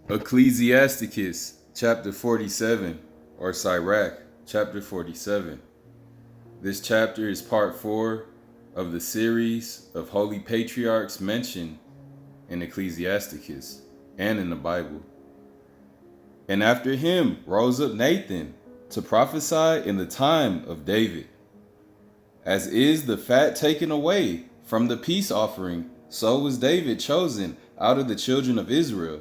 Ecclesiasticus chapter 47, or Sirach chapter 47. This chapter is part 4 of the series of holy patriarchs mentioned in Ecclesiasticus and in the Bible. And after him rose up Nathan to prophesy in the time of David. As is the fat taken away from the peace offering, so was David chosen out of the children of Israel.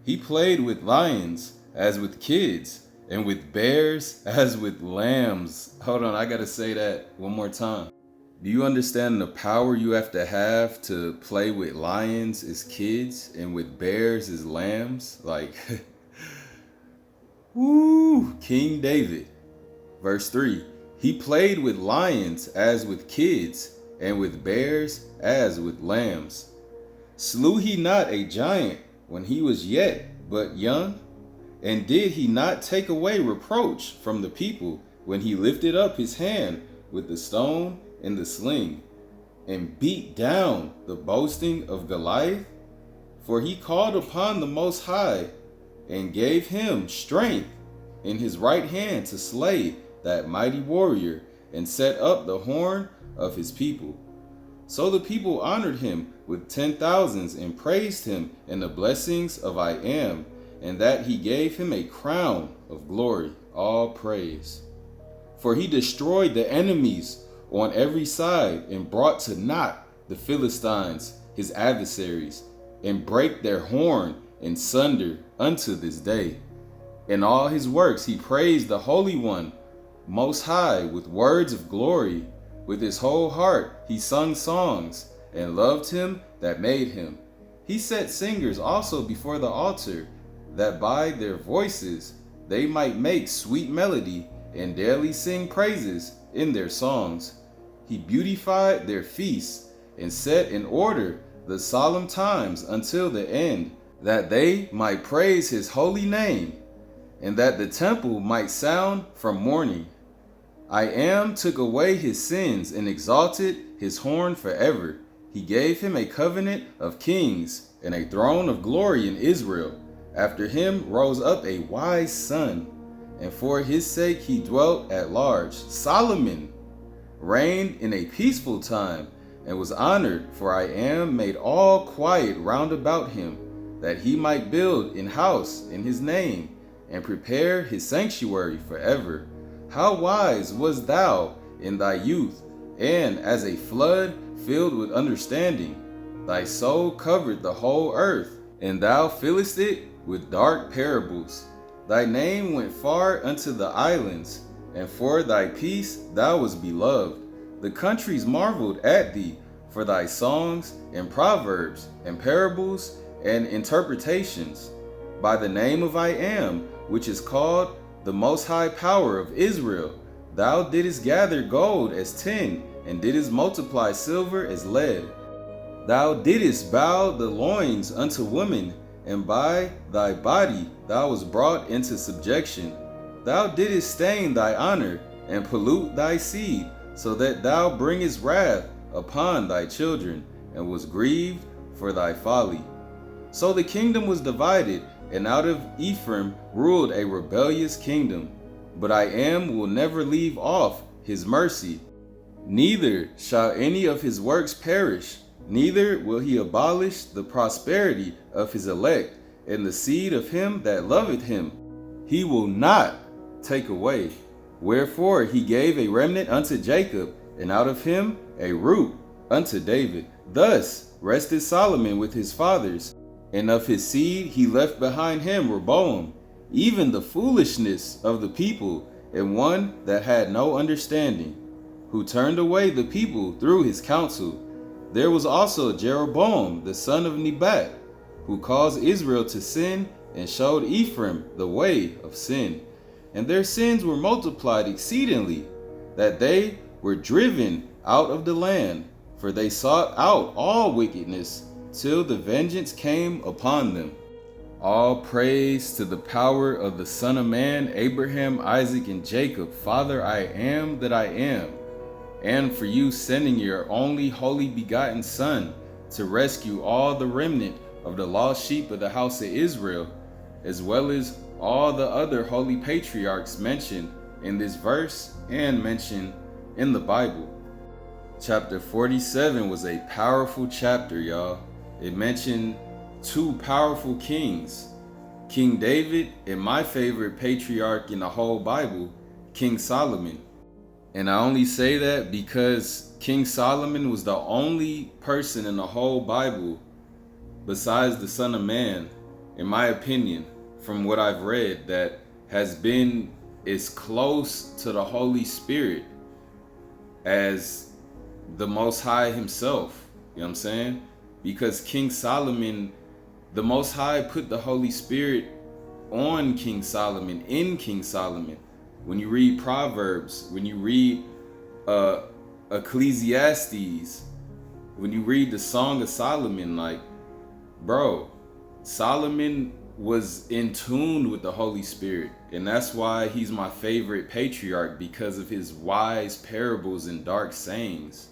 He played with lions as with kids, and with bears as with lambs. Hold on, I gotta say that one more time. Do you understand the power you have to play with lions as kids and with bears as lambs? Like, woo, King David. Verse 3, he played with lions as with kids, and with bears as with lambs. Slew he not a giant when he was yet but young? And did he not take away reproach from the people when he lifted up his hand with the stone and the sling, and beat down the boasting of Goliath? For he called upon the Most High, and gave him strength in his right hand to slay that mighty warrior, and set up the horn of his people. So the people honored him with 10,000s and praised him in the blessings of I am, and that he gave him a crown of glory. All praise. For he destroyed the enemies on every side, and brought to naught the Philistines, his adversaries, and brake their horn in sunder unto this day. In all his works he praised the Holy One Most High with words of glory. With his whole heart he sung songs, and loved him that made him. He set singers also before the altar, that by their voices they might make sweet melody, and daily sing praises in their songs. He beautified their feasts, and set in order the solemn times until the end, that they might praise his holy name, and that the temple might sound from morning. I am took away his sins, and exalted his horn forever. He gave him a covenant of kings, and a throne of glory in Israel. After him rose up a wise son, and for his sake he dwelt at large. Solomon reigned in a peaceful time, and was honored, for I am made all quiet round about him, that he might build an house in his name, and prepare his sanctuary forever. How wise wast thou in thy youth, and as a flood filled with understanding. Thy soul covered the whole earth, and thou fillest it with dark parables. Thy name went far unto the islands, and for thy peace thou wast beloved. The countries marveled at thee for thy songs and proverbs and parables and interpretations. By the name of I am, which is called the Most High Power of Israel, thou didst gather gold as tin, and didst multiply silver as lead. Thou didst bow the loins unto women, and by thy body thou wast brought into subjection. Thou didst stain thy honor, and pollute thy seed, so that thou bringest wrath upon thy children, and was grieved for thy folly. So the kingdom was divided, and out of Ephraim ruled a rebellious kingdom. But I am will never leave off his mercy, neither shall any of his works perish, neither will he abolish the prosperity of his elect, and the seed of him that loveth him he will not take away. Wherefore he gave a remnant unto Jacob, and out of him a root unto David. Thus rested Solomon with his fathers, and of his seed he left behind him Rehoboam, even the foolishness of the people, and one that had no understanding, who turned away the people through his counsel. There was also Jeroboam the son of Nebat, who caused Israel to sin, and showed Ephraim the way of sin. And their sins were multiplied exceedingly, that they were driven out of the land, for they sought out all wickedness, till the vengeance came upon them. All praise to the power of the Son of Man, Abraham, Isaac, and Jacob, Father, I am that I am, and for you sending your only holy begotten Son to rescue all the remnant of the lost sheep of the house of Israel. as well as all the other holy patriarchs mentioned in this verse and mentioned in the Bible. Chapter 47 was a powerful chapter, y'all. It mentioned two powerful kings, King David and my favorite patriarch in the whole Bible, King Solomon. And I only say that because King Solomon was the only person in the whole Bible, besides the Son of Man, in my opinion, from what I've read, that has been as close to the Holy Spirit as the Most High himself. You know what I'm saying? Because King Solomon, the Most High put the Holy Spirit on King Solomon, in King Solomon. When you read Proverbs, when you read Ecclesiastes, when you read the Song of Solomon, like, bro, Solomon was in tune with the Holy Spirit. And that's why he's my favorite patriarch, because of his wise parables and dark sayings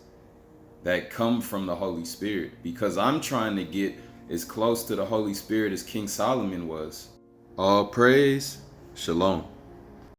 that come from the Holy Spirit. Because I'm trying to get as close to the Holy Spirit as King Solomon was. All praise, shalom.